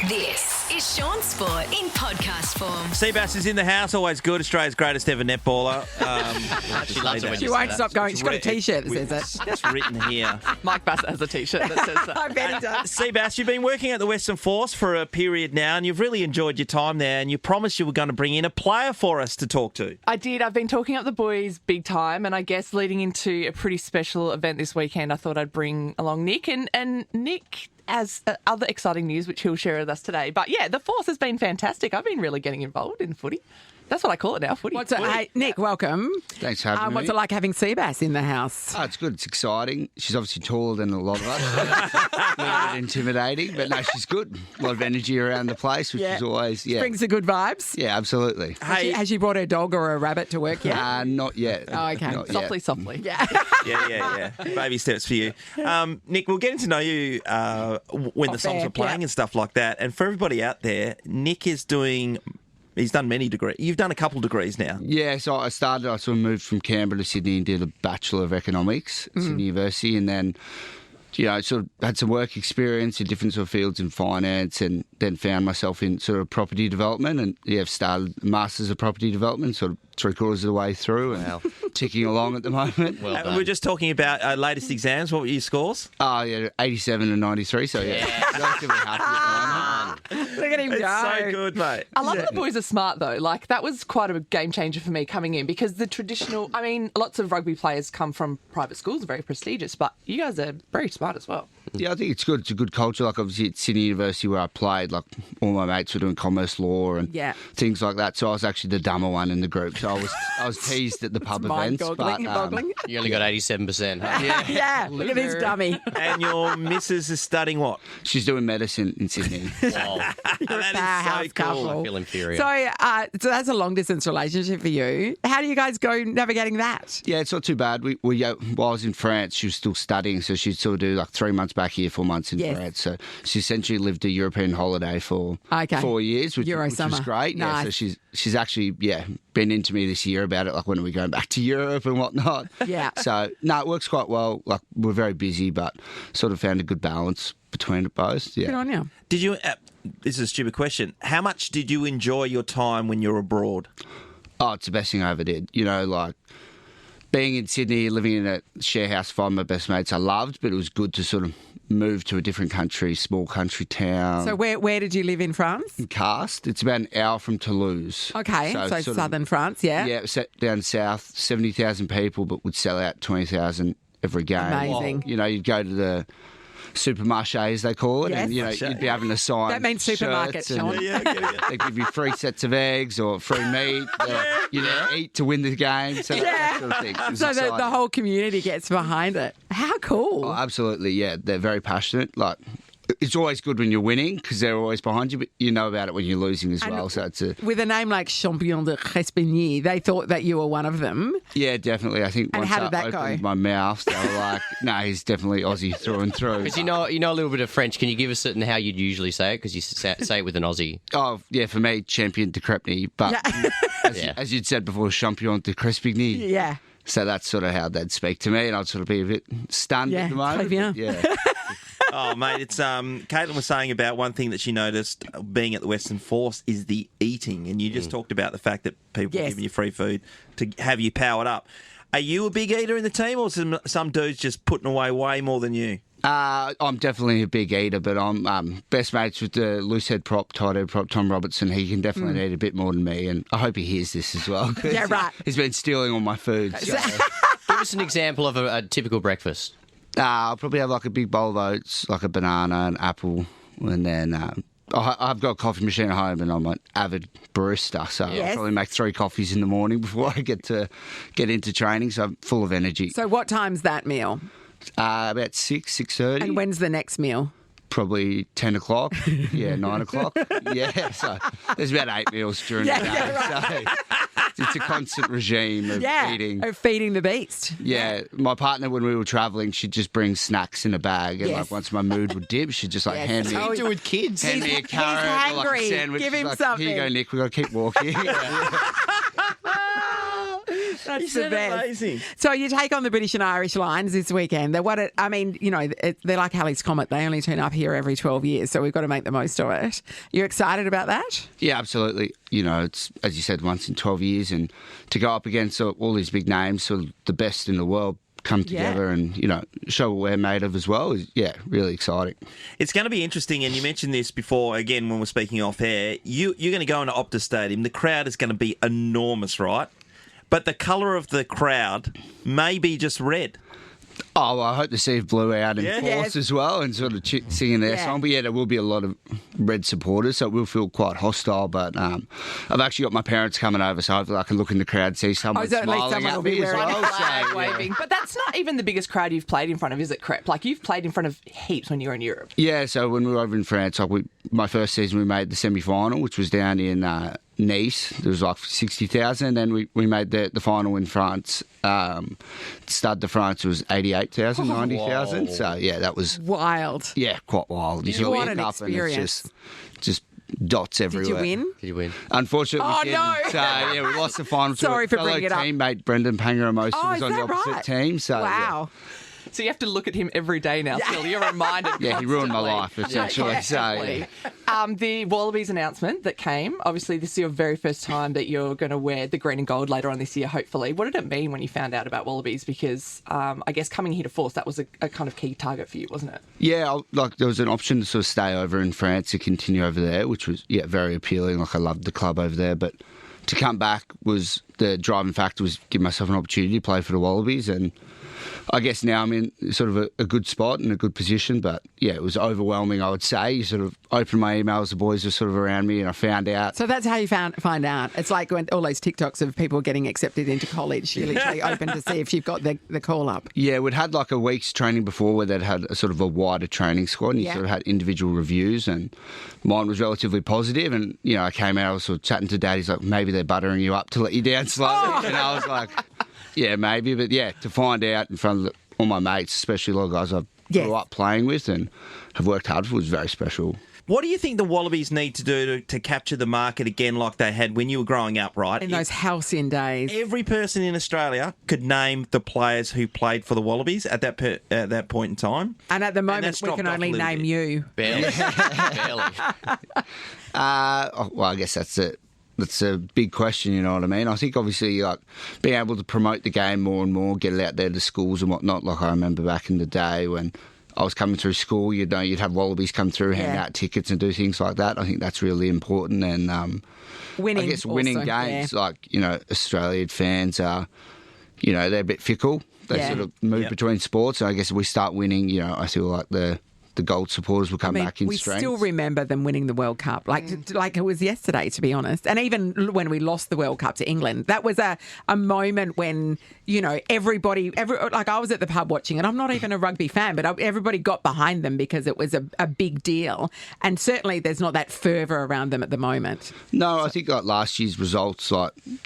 This is Shaun Sport in podcast form. Seabass is in the house, always good. Australia's greatest ever netballer. She loves it when She you won't say stop going. She's got a T-shirt that says it. It's written here. Mike Bass has a T-shirt that says that. I bet he does. Seabass, you've been working at the Western Force for a period now, and you've really enjoyed your time there, and you promised you were going to bring in a player for us to talk to. I did. I've been talking up the boys big time, and I guess leading into a pretty special event this weekend, I thought I'd bring along Nick. And Nick has other exciting news, which he'll share with us today. But yeah, the Force has been fantastic. I've been really getting involved in footy. That's what I call it now, footy. Hey, Nick, welcome. Thanks for having me. What's it like having Seabass in the house? Oh, it's good. It's exciting. She's obviously taller than a lot of us. A little bit intimidating, but no, she's good. A lot of energy around the place, which is always, Brings the good vibes. Yeah, absolutely. Has she brought her dog or a rabbit to work yet? Not yet. Oh, okay. Not Softly, yet. softly. Yeah. Yeah. Baby steps for you. Nick, we're getting to know you when the songs are playing and stuff like that. And for everybody out there, Nick is doing... He's done many degrees. You've done a couple degrees now. Yeah, so I sort of moved from Canberra to Sydney and did a Bachelor of Economics at Sydney University, and then, sort of had some work experience in different sort of fields in finance, and then found myself in sort of property development, and I've started a Masters of Property Development, sort of 3/4 of the way through, and ticking along at the moment. Well done. We're just talking about latest exams. What were your scores? Oh, yeah, 87 and 93, so relatively happy at the moment. Look at him It's go. so good, mate. I love that the boys are smart, though. Like, that was quite a game changer for me coming in, because the traditional... I mean, lots of rugby players come from private schools, very prestigious, but you guys are very smart as well. Yeah, I think it's good. It's a good culture. Like, obviously, at Sydney University where I played, like, all my mates were doing commerce law and things like that. So I was actually the dumber one in the group. So I was teased at the pub events. Mind-boggling. You only got 87%. Huh? Yeah, look at this dummy. And your missus is studying what? She's doing medicine in Sydney. You're a That is so powerhouse cool. couple. I feel inferior. So that's a long-distance relationship for you. How do you guys go navigating that? Yeah, it's not too bad. While I was in France, she was still studying, so she'd sort of do like 3 months back here, 4 months in France. So she essentially lived a European holiday for 4 years, which was summer. great. Nice. Yeah, so she's actually been into me this year about it, like when are we going back to Europe and whatnot. Yeah. So no, it works quite well. Like we're very busy, but sort of found a good balance between it both. Yeah. Good on you. Did you... this is a stupid question. How much did you enjoy your time when you were abroad? Oh, it's the best thing I ever did. Like being in Sydney, living in a share house with my best mates, I loved, but it was good to sort of move to a different country, small country town. So where did you live in France? In Cast. It's about an hour from Toulouse. Okay, so sort of- southern France, yeah. Yeah, down south, 70,000 people, but would sell out 20,000 every game. Amazing. You'd go to the supermarché, as they call it, Yes. and you'd be having a sign. That means supermarket, Shaun. They give you 3 sets of eggs or free meat. Eat to win the game. So that sort of thing. It was So the exciting. whole community gets behind it. How cool. Oh, absolutely, yeah. They're very passionate. Like, it's always good when you're winning because they're always behind you, but you know about it when you're losing as well. So it's With a name like Champion De Crespigny, they thought that you were one of them. yeah, definitely. I think And once how did I that go? opened my mouth, they were like, "No, he's definitely Aussie through and through." Because you know a little bit of French. Can you give us it and how you'd usually say it? Because you say it with an Aussie. Oh, yeah, for me, Champion De Crespigny, but as you'd said before, Champion De Crespigny. Yeah. So that's sort of how they'd speak to me, and I'd sort of be a bit stunned at the moment. très bien. Yeah. Oh, mate, it's Caitlin was saying about one thing that she noticed being at the Western Force is the eating, and you just talked about the fact that people are giving you free food to have you powered up. Are you a big eater in the team, or some dudes just putting away way more than you? I'm definitely a big eater, but I'm best mates with the loosehead prop, tight head prop, Tom Robertson. He can definitely eat a bit more than me, and I hope he hears this as well. 'Cause Yeah, right. He's been stealing all my food. So. Give us an example of a typical breakfast. I'll probably have like a big bowl of oats, like a banana, an apple, and then I've got a coffee machine at home, and I'm an avid barista, so I'll probably make 3 coffees in the morning before I get into training. So I'm full of energy. So what time's that meal? About 6:30. And when's the next meal? Probably 10 o'clock. Yeah, 9 o'clock. Yeah, so there's about 8 meals during the day. So it's a constant regime of eating. Of feeding the beast. Yeah, my partner, when we were travelling, she'd just bring snacks in a bag. And like once my mood would dip, she'd just like hand me What do you do with kids? hand me a carrot or like hangry. a sandwich. Give She's him like, something. Here you go, Nick. We've got to keep walking. That's You sound amazing. So you take on the British and Irish Lions this weekend. They're they're like Halley's Comet. They only turn up here every 12 years, so we've got to make the most of it. You excited about that? Yeah, absolutely. It's, as you said, once in 12 years, and to go up against all these big names, sort of the best in the world, come together and, show what we're made of as well is, really exciting. It's going to be interesting, and you mentioned this before, again, when we're speaking off air. You're going to go into Optus Stadium. The crowd is going to be enormous, right? But the colour of the crowd may be just red. Oh, well, I hope to see Blue out in force as well and sort of singing their song. But there will be a lot of red supporters, so it will feel quite hostile. But I've actually got my parents coming over, so hopefully I can look in the crowd, see someone smiling at me as well. Flag waving. But that's not even the biggest crowd you've played in front of, is it, Crep? Like, you've played in front of heaps when you were in Europe. Yeah, so when we were over in France, my first season we made the semi-final, which was down in Nice. There was like 60,000, and we made the final in France. Stade de France was 88,000, 90,000. So that was wild. Yeah, quite wild. You sort of look up and it's just dots everywhere. Did you win? Unfortunately, we didn't. No. So we lost the final. Sorry to a for bringing it up. teammate Brendan Pangamosi was on the opposite right? team. So wow. So you have to look at him every day now, still. You're reminded. Yeah, he ruined my life, essentially. The Wallabies announcement that came, obviously this is your very first time that you're going to wear the green and gold later on this year, hopefully. What did it mean when you found out about Wallabies? Because I guess coming here to Force, that was a kind of key target for you, wasn't it? Yeah, there was an option to sort of stay over in France to continue over there, which was, very appealing. I loved the club over there, but to come back was the driving factor, was give myself an opportunity to play for the Wallabies, and I guess now I'm in sort of a good spot and a good position, but it was overwhelming, I would say. You sort of opened my emails, the boys were sort of around me, and I found out. So that's how you find out. It's like when all those TikToks of people getting accepted into college. You literally open to see if you've got the call up. Yeah, we'd had like a week's training before where they'd had a sort of a wider training squad, and you sort of had individual reviews, and mine was relatively positive. And, I came out, I was sort of chatting to Dad, he's like, maybe they're buttering you up to let you down slowly. And I was like, yeah, maybe. But to find out in front of all my mates, especially a lot of guys I've grew up playing with and have worked hard for, was very special. What do you think the Wallabies need to do to capture the market again like they had when you were growing up, right? In those halcyon days. Every person in Australia could name the players who played for the Wallabies at that point in time. And at the moment, we can only name you. Barely. Barely. Well, I guess that's it. That's a big question, you know what I mean? I think obviously being able to promote the game more and more, get it out there to schools and whatnot, like I remember back in the day when I was coming through school, you'd have Wallabies come through, hand out tickets and do things like that. I think that's really important. And winning, I guess winning games, Australian fans are, they're a bit fickle. They sort of move between sports. And I guess if we start winning, I feel like the gold supporters will come back in strength. We still remember them winning the World Cup, like it was yesterday, to be honest. And even when we lost the World Cup to England, that was a moment when, everybody, I was at the pub watching it. I'm not even a rugby fan, but everybody got behind them because it was a big deal. And certainly there's not that fervour around them at the moment. No, I think last year's results,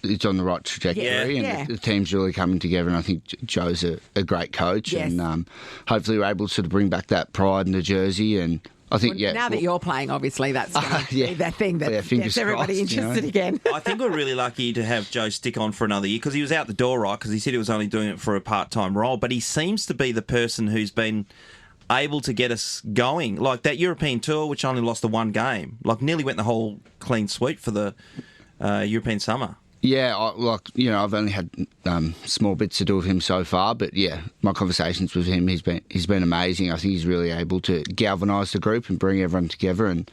it's on the right trajectory and the team's really coming together. And I think Joe's a great coach and hopefully we're able to sort of bring back that pride and jersey, and I think now that you're playing, obviously that's going to be that thing that gets everybody interested again. I think we're really lucky to have Joe stick on for another year because he was out the door, right? Because he said he was only doing it for a part-time role, but he seems to be the person who's been able to get us going, like that European tour, which only lost the one game, nearly went the whole clean sweep for the European summer. Yeah, I've only had small bits to do with him so far, but my conversations with him, he's been amazing. I think he's really able to galvanise the group and bring everyone together and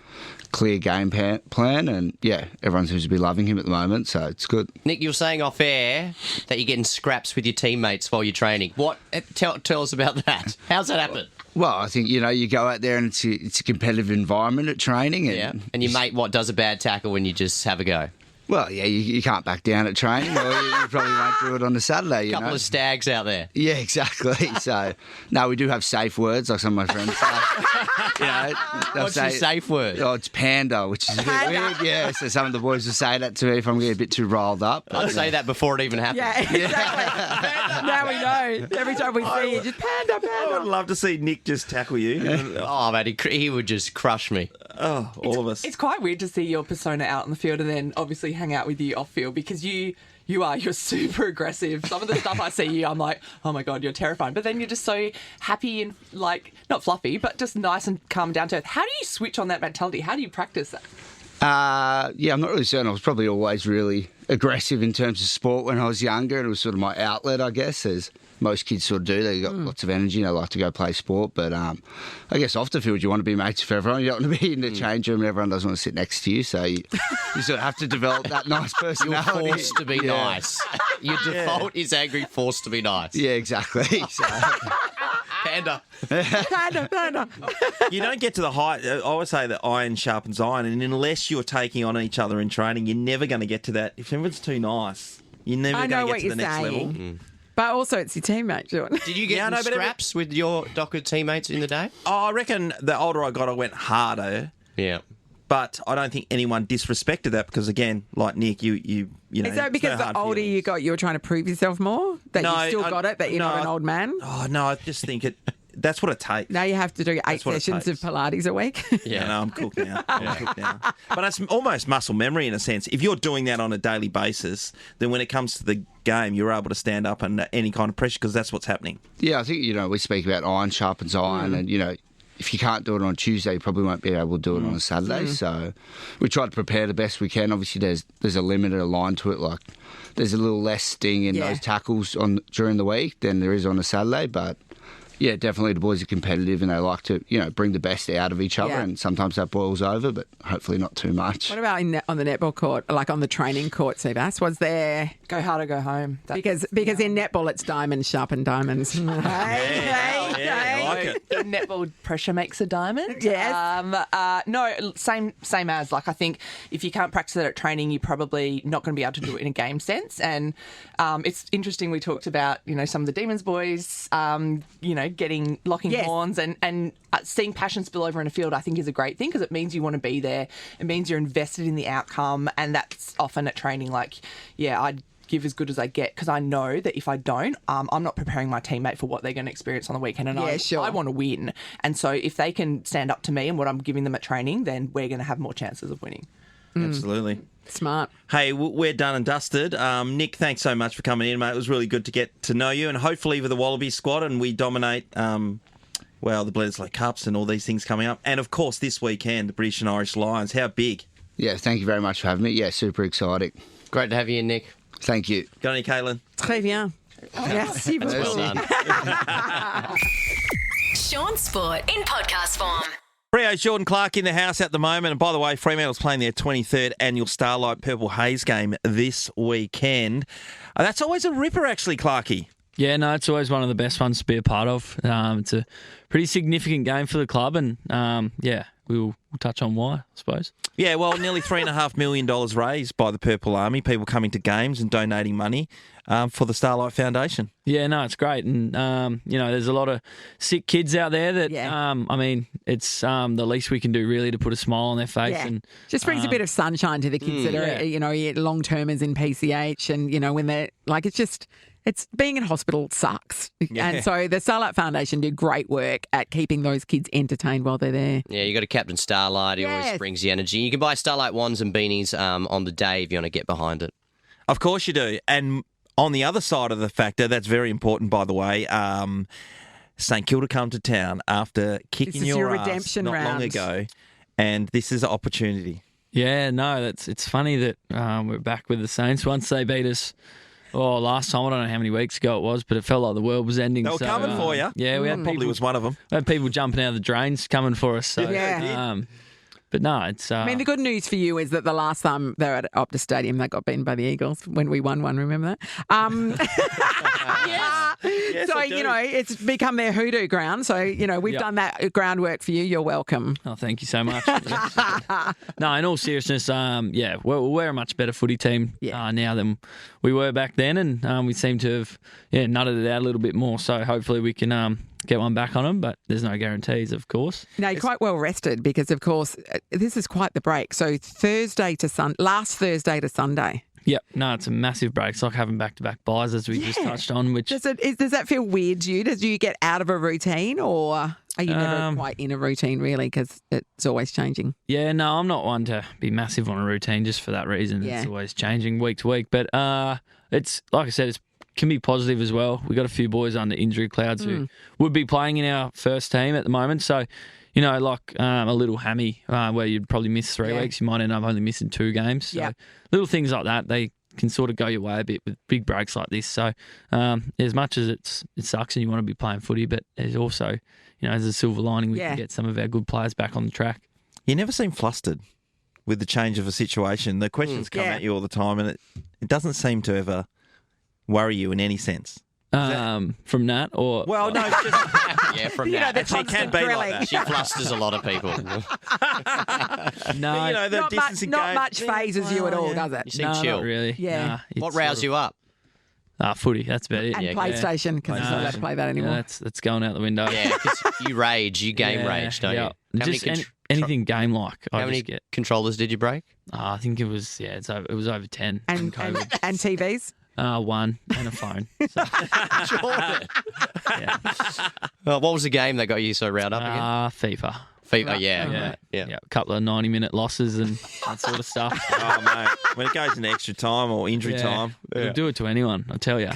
clear game plan, and everyone seems to be loving him at the moment, so it's good. Nick, you were saying off air that you're getting scraps with your teammates while you're training. What? Tell us about that. How's that happen? Well, I think, you go out there and it's a competitive environment at training. And your mate, does a bad tackle when you just have a go? Well, you can't back down at training, or you probably won't do it on a Saturday. Couple of stags out there. Yeah, exactly. So, no, we do have safe words, like some of my friends say. What's your safe word? Oh, it's panda, which is a bit weird. Yeah, so some of the boys will say that to me if I'm getting a bit too riled up. I'd say that before it even happens. Yeah, exactly. Now we know. Every time we see you, just panda. I would love to see Nick just tackle you. Oh, man, he would just crush me. Oh, all of us. It's quite weird to see your persona out in the field and then obviously hang out with you off field because you're super aggressive. Some of the stuff I see you, I'm like, oh my God, you're terrifying. But then you're just so happy and like, not fluffy, but just nice and calm, down to earth. How do you switch on that mentality? How do you practice that? I'm not really certain. I was probably always really aggressive in terms of sport when I was younger, and it was sort of my outlet, I guess, as most kids sort of do. They got lots of energy and they like to go play sport. But I guess off the field, you want to be mates with everyone. You don't want to be in the change room and everyone doesn't want to sit next to you. So you sort of have to develop that nice personality. You're forced to be nice. Your default is angry, forced to be nice. Yeah, exactly. So, Panda. Panda. You don't get to the height. I always say that iron sharpens iron, and unless you're taking on each other in training, you're never going to get to that. If everyone's too nice, you're never going to get to the next level. But also, it's your teammate, Shaun. Did you get in scraps with your Docker teammates in the day? Oh, I reckon the older I got, I went harder. Yeah. But I don't think anyone disrespected that because, again, like Nick, you know. Is that because the older you got, you were trying to prove yourself more? That you still got it, that you're not an old man? Oh, no, I just think that's what it takes. Now you have to do 8 sessions of Pilates a week. Yeah, no, I'm cooked now. But it's almost muscle memory in a sense. If you're doing that on a daily basis, then when it comes to the game, you're able to stand up under any kind of pressure because that's what's happening. Yeah, I think, we speak about iron sharpens iron and, if you can't do it on Tuesday, you probably won't be able to do it on a Saturday. So we try to prepare the best we can. Obviously, there's a limit, a line to it. Like there's a little less sting in those tackles during the week than there is on a Saturday. But yeah, definitely the boys are competitive and they like to, bring the best out of each other. And sometimes that boils over, but hopefully not too much. What about on the netball court, like on the training court, Seabass? Was there... Go hard or go home. Because in netball, it's diamonds sharpen diamonds. I like it. The netball pressure makes a diamond. Yes. No, same as. Like, I think if you can't practice it at training, you're probably not going to be able to do it in a game sense. And it's interesting, we talked about, some of the Demons boys, locking horns and seeing passion spill over in a field, I think is a great thing because it means you want to be there. It means you're invested in the outcome. And that's often at training, I'd give as good as I get because I know that if I don't, I'm not preparing my teammate for what they're going to experience on the weekend. And I want to win. And so if they can stand up to me and what I'm giving them at training, then we're going to have more chances of winning. Absolutely. Smart. Hey, we're done and dusted. Nick, thanks so much for coming in, mate. It was really good to get to know you and hopefully with the Wallaby squad and we dominate, the Bledisloe Cups and all these things coming up. And, of course, this weekend, the British and Irish Lions. How big? Yeah, thank you very much for having me. Yeah, super exciting. Great to have you in, Nick. Thank you. Got any, Caitlin? Très bien. Merci beaucoup. Well done. Shaun Sport in podcast form. Frio's Jordan Clark in the house at the moment. And by the way, Fremantle's playing their 23rd annual Starlight Purple Haze game this weekend. That's always a ripper, actually, Clarkie. Yeah, no, it's always one of the best ones to be a part of. It's a pretty significant game for the club and, we'll touch on why, I suppose. Yeah, well, nearly $3.5 million raised by the Purple Army, people coming to games and donating money for the Starlight Foundation. Yeah, no, it's great. And, there's a lot of sick kids out there that, it's the least we can do really to put a smile on their face. Yeah. And just brings a bit of sunshine to the kids that are, long-termers in PCH and, when they're, it's being in hospital sucks. Yeah. And so the Starlight Foundation do great work at keeping those kids entertained while they're there. Yeah, you got a Captain Starlight. He always brings the energy. You can buy Starlight wands and beanies on the day if you want to get behind it. Of course you do. And on the other side of the factor, that's very important, by the way, St Kilda come to town after kicking your ass redemption not round. long ago. And this is an opportunity. Yeah, no, it's funny that we're back with the Saints. Once they beat us... last time, I don't know how many weeks ago it was, but it felt like the world was ending. They were coming for you. Yeah, we had Probably was one of them. We had people jumping out of the drains coming for us. So, but no, it's... I mean, the good news for you is that the last time they were at Optus Stadium, they got beaten by the Eagles when we won one, remember that? Yes, so, I do. it's become their hoodoo ground. So, we've done that groundwork for you. You're welcome. Oh, thank you so much. No, in all seriousness, we're a much better footy team now than we were back then, and we seem to have nutted it out a little bit more. So hopefully we can get one back on them, but there's no guarantees, of course. No, you're quite well rested because, of course, this is quite the break. So last Thursday to Sunday. Yep. No, it's a massive break. It's like having back-to-back buys, as we just touched on. Which does that feel weird to you? Do you get out of a routine, or are you never quite in a routine really because it's always changing? Yeah, no, I'm not one to be massive on a routine just for that reason. Yeah. It's always changing week to week. But it's like I said, it can be positive as well. We got a few boys under injury clouds who would be playing in our first team at the moment. So, you know, like a little hammy where you'd probably miss 3 weeks, you might end up only missing 2 games. So little things like that, they can sort of go your way a bit with big breaks like this. So as much as it sucks and you want to be playing footy, but there's also, you know, as a silver lining, we can get some of our good players back on the track. You never seem flustered with the change of a situation. The questions come at you all the time, and it doesn't seem to ever worry you in any sense. From Nat or... Well, no, it's just... Yeah, from You know, that. the Actually, it can constant be grilling. like that. She flusters a lot of people. No, You know, the Not distancing much game. phases you at all, does it? You seem no, chill. not really. Yeah. Nah, it's What roused you up? Footy, that's about it. And Yeah, PlayStation, because he's not allowed to play that anymore. Yeah, that's going out the window. Yeah, because you rage, you game rage, don't you? How Just many anything game-like. How I many just get. controllers did you break? I think it was, it was over 10 from And COVID. TVs? 1 and a phone. So, yeah. What was the game that got you so riled up again? FIFA. FIFA, yeah. A couple of 90-minute losses and that sort of stuff. Oh, mate. When it goes in extra time or injury time. We'll do it to anyone, I tell you.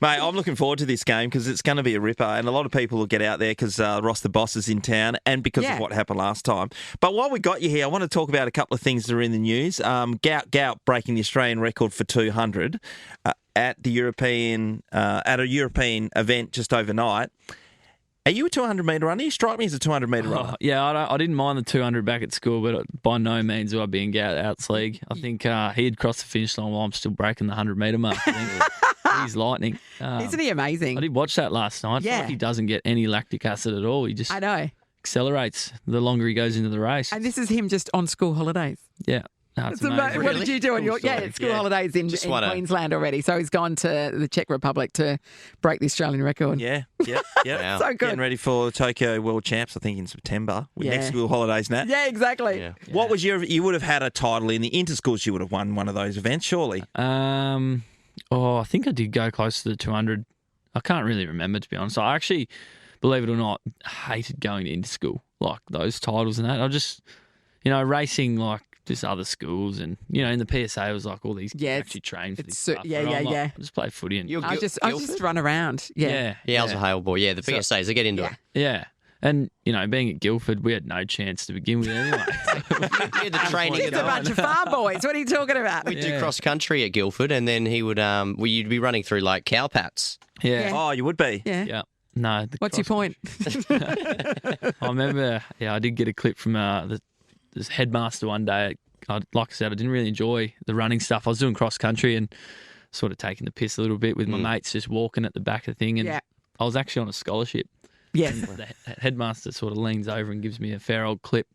Mate, I'm looking forward to this game because it's going to be a ripper, and a lot of people will get out there because Ross the Boss is in town and because of what happened last time. But while we got you here, I want to talk about a couple of things that are in the news. Gout breaking the Australian record for 200 at a European event just overnight. Are you a 200-metre runner? You strike me as a 200-metre runner. Yeah, I didn't mind the 200 back at school, but by no means will I be in Gout's league. I think he had crossed the finish line while I'm still breaking the 100-metre mark. I think he's lightning. Isn't he amazing? I did watch that last night. I feel like he doesn't get any lactic acid at all. He just I know. accelerates the longer he goes into the race. And this is him just on school holidays. Yeah. No, it's What amazing. did you do on your school holidays in Queensland already? So he's gone to the Czech Republic to break the Australian record. Yeah. Wow. So good. Getting ready for the Tokyo World Champs, I think, in September. With next school holidays, Nat. Yeah, exactly. Yeah. What was you would have had a title in the interschools. You would have won one of those events, surely. I think I did go close to the 200. I can't really remember, to be honest. I actually, believe it or not, hated going into school, like those titles and that. I just, racing like just other schools, and in the PSA it was like all these actually train for this stuff. I just play footy and I just run around. Yeah. Yeah, I was a Hale boy. Yeah, the PSAs, they get into it. Yeah. And, being at Guildford, we had no chance to begin with anyway. Yeah, the training. It's a bunch of farm boys. What are you talking about? We'd do cross country at Guildford, and then he would, you'd be running through like cow pats. Yeah. Oh, you would be. Yeah. Yeah. No. What's your point? I remember, I did get a clip from this headmaster one day. Like I said, I didn't really enjoy the running stuff. I was doing cross country and sort of taking the piss a little bit with my mates, just walking at the back of the thing. And I was actually on a scholarship. Yes. And the headmaster sort of leans over and gives me a fair old clip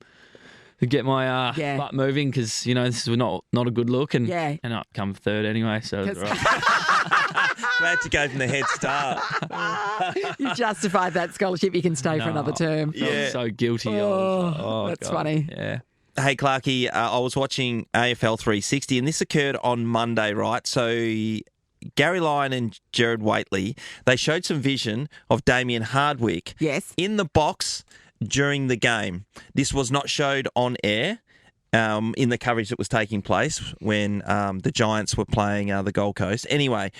to get my butt moving because, this is not a good look. And I come third anyway, so it was all right. Glad you gave him the head start. You justified that scholarship. You can stay for another term. I was so guilty. That's God. funny. Yeah. Hey, Clarkie, I was watching AFL 360, and this occurred on Monday, right? So Gary Lyon and Gerard Whateley, they showed some vision of Damien Hardwick in the box during the game. This was not showed on air in the coverage that was taking place when the Giants were playing the Gold Coast. Anyway,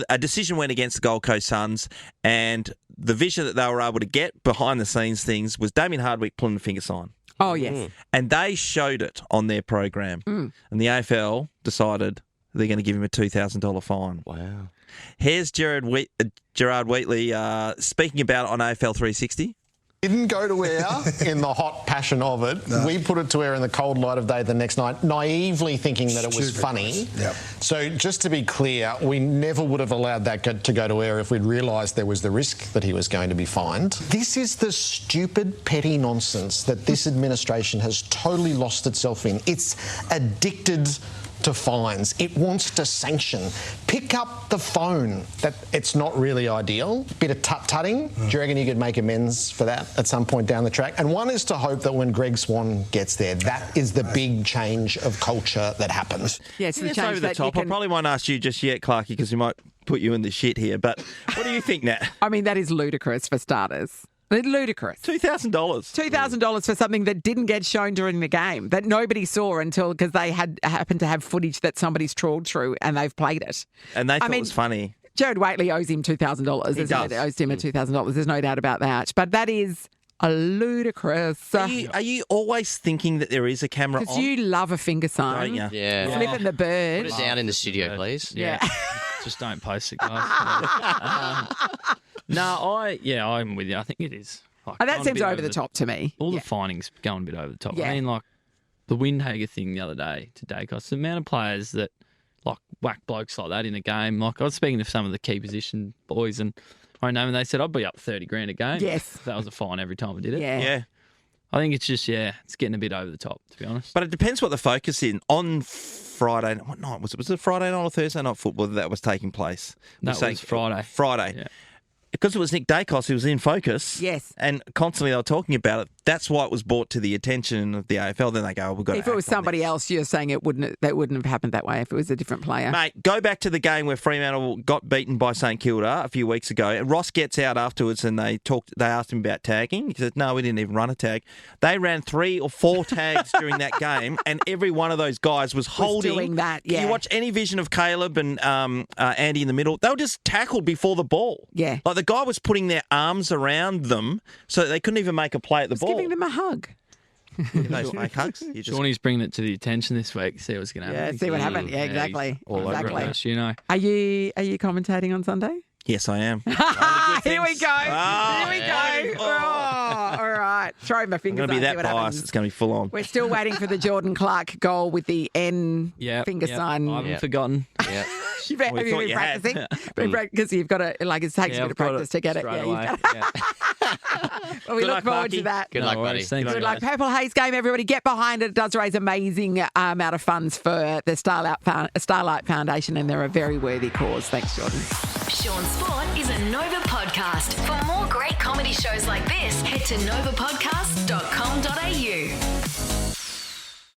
a decision went against the Gold Coast Suns, and the vision that they were able to get behind the scenes things was Damien Hardwick pulling the finger sign. Oh, yes. And they showed it on their program. And the AFL decided they're going to give him a $2,000 fine. Wow. Here's Gerard Wheatley speaking about it on AFL 360. Didn't go to air in the hot passion of it. No. We put it to air in the cold light of day the next night, naively thinking that it was funny. Yep. So just to be clear, we never would have allowed that to go to air if we'd realised there was the risk that he was going to be fined. This is the stupid, petty nonsense that this administration has totally lost itself in. It's addicted to fines. It wants to sanction. Pick up the phone. That it's not really ideal. Bit of tut-tutting. Do you reckon you could make amends for that at some point down the track? And one is to hope that when Greg Swan gets there, that is the big change of culture that happens. Yes, It's over the top. I probably won't ask you just yet, Clarkie, because we might put you in the shit here. But what do you think, Nat? I mean, that is ludicrous for starters. Ludicrous. $2,000. $2,000 for something that didn't get shown during the game, that nobody saw until because they happened to have footage that somebody's trawled through and they've played it. And they thought it was funny. Jared Waitley owes him $2,000. He does. Owes him $2,000. There's no doubt about that. But that is a ludicrous. Are you always thinking that there is a camera on? Because you love a finger sign. Don't you? Yeah. Flipping the bird. Put it down in the studio, please. Yeah. Just don't post it, guys. I'm with you. I think it is. Like, Oh, that going a seems bit over the top to me. All Yeah. the findings going a bit over the top. Yeah. I mean, like the Windhager thing the other day to Dacos, the amount of players that like whack blokes like that in a game. Like I was speaking to some of the key position boys and I know, and they said I'd be up 30 grand a game. Yes. If that was a fine every time I did it. Yeah. Yeah. I think it's just it's getting a bit over the top, to be honest. But it depends what the focus is. On Friday, what night was it? Was it Friday night or Thursday night football that was taking place? That was Friday. Friday. Yeah. Because it was Nick Dacos who was in focus. Yes. And constantly they were talking about it. That's why it was brought to the attention of the AFL. Then they go, we've got to If it was act on somebody this. else, you're saying that wouldn't have happened that way if it was a different player. Mate, go back to the game where Fremantle got beaten by St Kilda a few weeks ago. And Ross gets out afterwards and they asked him about tagging. He said, no, we didn't even run a tag. They ran 3 or 4 tags during that game and every one of those guys was holding. doing that, yeah. You watch any vision of Caleb and Andy in the middle, they were just tackled before the ball. Yeah. Like the guy was putting their arms around them so they couldn't even make a play at the Just ball. giving them a hug. Those fake hugs. You just, Shawnee's bringing it to the attention this week. See what's going to happen. Yeah, see what happened. Yeah, he's exactly. all over Exactly. us, you know. Are you commentating on Sunday? yes, I am. Here we go. Oh, Here we go. Oh, all right. Throw my I'm fingers going to be up, see that what biased. happens. It's going to be full on. We're still waiting for the Jordan Clark goal with the N finger sign. I haven't forgotten. Yeah. Have We you thought been you had. practicing? Because you've got to, like, it takes a bit I've of got practice to get it. straight Yeah, away. you've got Yeah. well, we Good look luck, forward to Clarkie. that. Good luck, No buddy. worries. Thanks, Good guys. luck. Purple Haze game, everybody get behind it. It does raise amazing amount of funds for the Starlight Foundation, and they're a very worthy cause. Thanks, Jordan. Shaun Sport is a Nova podcast. For more great comedy shows like this, head to novapodcast.com.au.